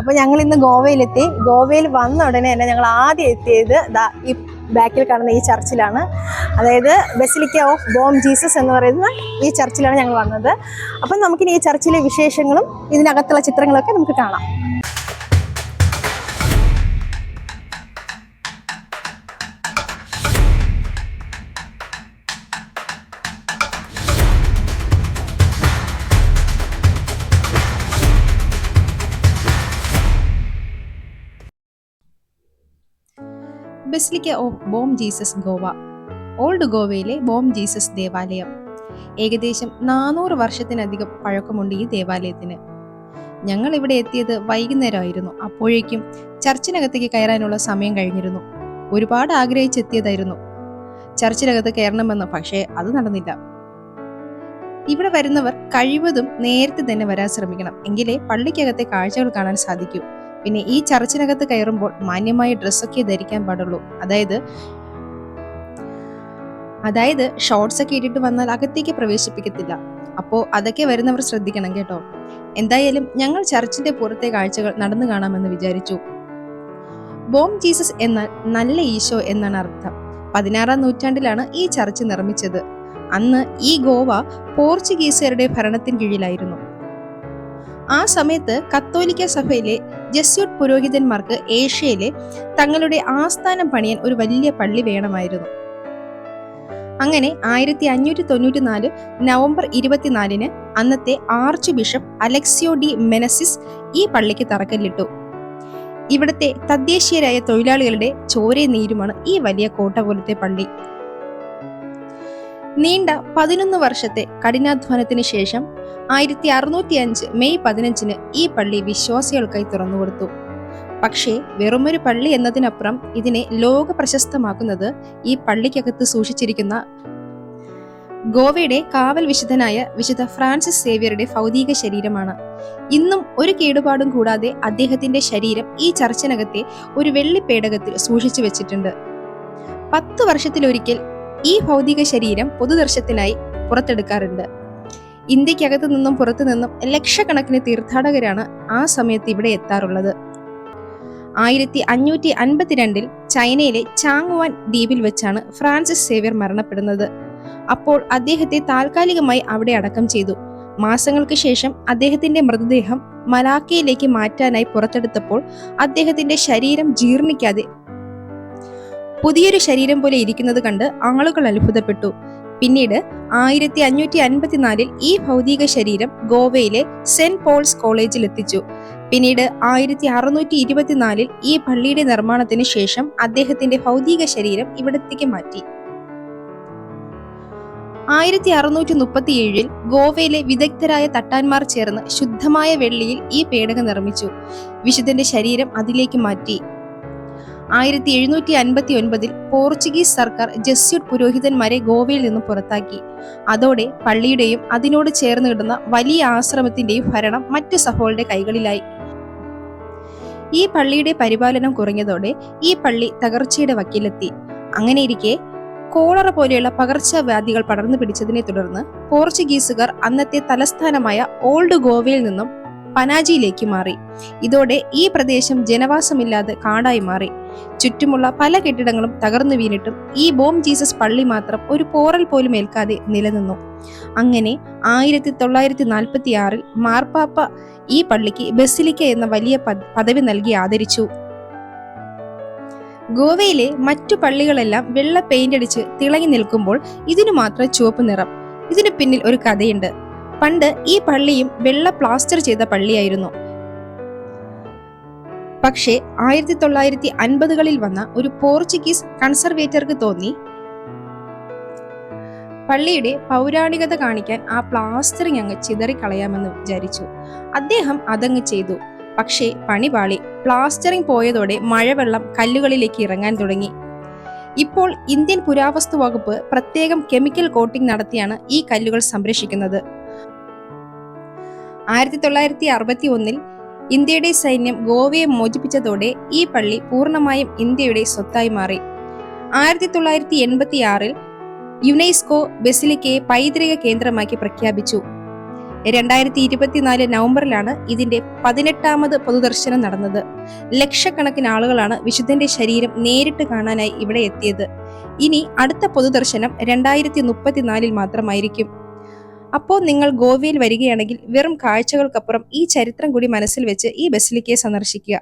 അപ്പോൾ ഞങ്ങൾ ഇന്ന് ഗോവയിലെത്തി. ഗോവയിൽ വന്ന ഉടനെ തന്നെ ഞങ്ങൾ ആദ്യം എത്തിയത് ഈ ബാക്കിൽ കാണുന്ന ഈ ചർച്ചിലാണ്. അതായത് ബസിലിക്ക ഓഫ് ബോം ജീസസ് എന്ന് പറയുന്ന ഈ ചർച്ചിലാണ് ഞങ്ങൾ വന്നത്. അപ്പം നമുക്കിനി ഈ ചർച്ചിലെ വിശേഷങ്ങളും ഇതിനകത്തുള്ള ചിത്രങ്ങളൊക്കെ നമുക്ക് കാണാം. Basilica of Bohm Jesus Goa, old ഗോവയിലെ ബോം ജീസസ് ദേവാലയം. ഏകദേശം 400 വർഷത്തിനധികം പഴക്കമുണ്ട് ഈ ദേവാലയത്തിന്. ഞങ്ങൾ ഇവിടെ എത്തിയത് വൈകുന്നേരമായിരുന്നു. അപ്പോഴേക്കും ചർച്ചിനകത്തേക്ക് കയറാനുള്ള സമയം കഴിഞ്ഞിരുന്നു. ഒരുപാട് ആഗ്രഹിച്ചെത്തിയതായിരുന്നു ചർച്ചിനകത്ത് കയറണമെന്ന്, പക്ഷേ അത് നടന്നില്ല. ഇവിടെ വരുന്നവർ കഴിവതും നേരത്തെ തന്നെ വരാൻ ശ്രമിക്കണം, എങ്കിലേ പള്ളിക്കകത്തെ കാഴ്ചകൾ കാണാൻ സാധിക്കൂ. പിന്നെ ഈ ചർച്ചിനകത്ത് കയറുമ്പോൾ മാന്യമായ ഡ്രസ്സൊക്കെ ധരിക്കാൻ പാടുള്ളൂ. അതായത് ഷോർട്സ് ഒക്കെ ഇട്ടിട്ട് വന്നാൽ അകത്തേക്ക് പ്രവേശിപ്പിക്കത്തില്ല. അപ്പോൾ അതൊക്കെ വരുന്നവർ ശ്രദ്ധിക്കണം കേട്ടോ. എന്തായാലും ഞങ്ങൾ ചർച്ചിന്റെ പുറത്തെ കാഴ്ചകൾ നടന്നു കാണാമെന്ന് വിചാരിച്ചു. ബോം ജീസസ് എന്നാൽ നല്ല ഈശോ എന്നാണ് അർത്ഥം. 16-ാം നൂറ്റാണ്ടിലാണ് ഈ ചർച്ച് നിർമ്മിച്ചത്. അന്ന് ഈ ഗോവ പോർച്ചുഗീസുകാരുടെ ഭരണത്തിന് കീഴിലായിരുന്നു. ആ സമയത്ത് കത്തോലിക്ക സഭയിലെ ജസ്യൂട്ട് പുരോഹിതന്മാർക്ക് ഏഷ്യയിലെ തങ്ങളുടെ ആസ്ഥാനം പണിയാൻ ഒരു വലിയ പള്ളി വേണമായിരുന്നു. അങ്ങനെ 1594 നവംബർ 24-ന് അന്നത്തെ arch bishop Alexio D Menezes ഈ പള്ളിക്ക് തറക്കല്ലിട്ടു. ഇവിടുത്തെ തദ്ദേശീയരായ തൊഴിലാളികളുടെ ചോരയും നീരുമാണ് ഈ വലിയ കോട്ട പോലത്തെ പള്ളി. നീണ്ട 11 വർഷത്തെ കഠിനാധ്വാനത്തിന് ശേഷം 1605 മെയ് 15-ന് ഈ പള്ളി വിശ്വാസികൾക്കായി തുറന്നുകൊടുത്തു. പക്ഷേ വെറുമൊരു പള്ളി എന്നതിനപ്പുറം ഇതിനെ ലോക പ്രശസ്തമാക്കുന്നത് ഈ പള്ളിക്കകത്ത് സൂക്ഷിച്ചിരിക്കുന്ന ഗോവയുടെ കാവൽ വിശുദ്ധനായ വിശുദ്ധ ഫ്രാൻസിസ് സേവ്യറുടെ ഭൗതിക ശരീരമാണ്. ഇന്നും ഒരു കേടുപാടും കൂടാതെ അദ്ദേഹത്തിന്റെ ശരീരം ഈ ചർച്ചിനകത്തെ ഒരു വെള്ളി പേടകത്തിൽ സൂക്ഷിച്ചു വെച്ചിട്ടുണ്ട്. 10 വർഷത്തിലൊരിക്കൽ ഈ ഭൗതിക ശരീരം പൊതുദർശനത്തിനായി പുറത്തെടുക്കാറുണ്ട്. ഇന്ത്യക്കകത്തു നിന്നും പുറത്തു നിന്നും ലക്ഷക്കണക്കിന് തീർത്ഥാടകരാണ് ആ സമയത്ത് ഇവിടെ എത്താറുള്ളത്. 1552-ൽ ചൈനയിലെ ചാങ്വാൻ ദ്വീപിൽ വെച്ചാണ് ഫ്രാൻസിസ് സേവ്യർ മരണപ്പെടുന്നത്. അപ്പോൾ അദ്ദേഹത്തെ താൽക്കാലികമായി അവിടെ അടക്കം ചെയ്തു. മാസങ്ങൾക്ക് ശേഷം അദ്ദേഹത്തിന്റെ മൃതദേഹം മലാക്കയിലേക്ക് മാറ്റാനായി പുറത്തെടുത്തപ്പോൾ അദ്ദേഹത്തിന്റെ ശരീരം ജീർണിക്കാതെ പുതിയൊരു ശരീരം പോലെ ഇരിക്കുന്നത് കണ്ട് ആളുകൾ അത്ഭുതപ്പെട്ടു. പിന്നീട് 1554-ൽ ഈ ഭൗതിക ശരീരം ഗോവയിലെ സെന്റ് പോൾസ് കോളേജിൽ എത്തിച്ചു. പിന്നീട് 1624-ൽ ഈ പള്ളിയുടെ നിർമ്മാണത്തിന് ശേഷം അദ്ദേഹത്തിന്റെ ഭൗതിക ശരീരം ഇവിടത്തേക്ക് മാറ്റി. 1637-ൽ ഗോവയിലെ വിദഗ്ധരായ തട്ടാന്മാർ ചേർന്ന് ശുദ്ധമായ വെള്ളിയിൽ ഈ പേടകം നിർമ്മിച്ചു. വിശുദ്ധന്റെ ശരീരം അതിലേക്ക് മാറ്റി. 1759-ൽ പോർച്ചുഗീസ് സർക്കാർ ജസ്യൂട്ട് പുരോഹിതന്മാരെ ഗോവയിൽ നിന്നും പുറത്താക്കി. അതോടെ പള്ളിയുടെയും അതിനോട് ചേർന്ന് കിടന്ന വലിയ ആശ്രമത്തിന്റെയും ഭരണം മറ്റു സഭകളുടെ കൈകളിലായി. ഈ പള്ളിയുടെ പരിപാലനം കുറഞ്ഞതോടെ ഈ പള്ളി തകർച്ചയുടെ വക്കിലെത്തി. അങ്ങനെയിരിക്കെ കോളറ പോലെയുള്ള പകർച്ചവ്യാധികൾ പടർന്നു പിടിച്ചതിനെ തുടർന്ന് പോർച്ചുഗീസുകാർ അന്നത്തെ തലസ്ഥാനമായ ഓൾഡ് ഗോവയിൽ നിന്നും പനാജിയിലേക്ക് മാറി. ഇതോടെ ഈ പ്രദേശം ജനവാസമില്ലാതെ കാടായി മാറി. ചുറ്റുമുള്ള പല കെട്ടിടങ്ങളും തകർന്നു വീണിട്ടും ഈ ബോം ജീസസ് പള്ളി മാത്രം ഒരു പോറൽ പോലും ഏൽക്കാതെ നിലനിന്നു. അങ്ങനെ 1946-ൽ മാർപ്പാപ്പ ഈ പള്ളിക്ക് ബസിലിക്ക എന്ന വലിയ പദവി നൽകി ആദരിച്ചു. ഗോവയിലെ മറ്റു പള്ളികളെല്ലാം വെള്ള പെയിന്റ് അടിച്ച് തിളങ്ങി നിൽക്കുമ്പോൾ ഇതിനു മാത്രം ചുവപ്പ് നിറം. ഇതിനു പിന്നിൽ ഒരു കഥയുണ്ട്. പണ്ട് ഈ പള്ളിയും വെള്ള പ്ലാസ്റ്റർ ചെയ്ത പള്ളിയായിരുന്നു. പക്ഷേ 1950-കളിൽ വന്ന ഒരു പോർച്ചുഗീസ് കൺസർവേറ്റർക്ക് തോന്നി പള്ളിയുടെ പൗരാണികത കാണിക്കാൻ ആ പ്ലാസ്റ്ററിങ് അങ്ങ് ചിതറിക്കളയാമെന്ന് വിചാരിച്ചു. അദ്ദേഹം അതങ്ങ് ചെയ്തു. പക്ഷേ പണിപാളി. പ്ലാസ്റ്ററിങ് പോയതോടെ മഴവെള്ളം കല്ലുകളിലേക്ക് ഇറങ്ങാൻ തുടങ്ങി. ഇപ്പോൾ ഇന്ത്യൻ പുരാവസ്തു വകുപ്പ് പ്രത്യേകം കെമിക്കൽ കോട്ടിംഗ് നടത്തിയാണ് ഈ കല്ലുകൾ സംരക്ഷിക്കുന്നത്. 1961-ൽ ഇന്ത്യയുടെ സൈന്യം ഗോവയെ മോചിപ്പിച്ചതോടെ ഈ പള്ളി പൂർണ്ണമായും ഇന്ത്യയുടെ സ്വത്തായി മാറി. 1986-ൽ യുനെസ്കോ ബസിലിക്കയെ പൈതൃക കേന്ദ്രമാക്കി പ്രഖ്യാപിച്ചു. 2024 നവംബറിലാണ് ഇതിന്റെ 18ാമത് പൊതുദർശനം നടന്നത്. ലക്ഷക്കണക്കിന് ആളുകളാണ് വിശുദ്ധന്റെ ശരീരം നേരിട്ട് കാണാനായി ഇവിടെ എത്തിയത്. ഇനി അടുത്ത പൊതുദർശനം 2034 മാത്രമായിരിക്കും. അപ്പോൾ നിങ്ങൾ ഗോവയിൽ വരികയാണെങ്കിൽ വെറും കാഴ്ചകൾക്കപ്പുറം ഈ ചരിത്രം കൂടി മനസ്സിൽ വെച്ച് ഈ ബസിലിക്കയെ സന്ദർശിക്കുക.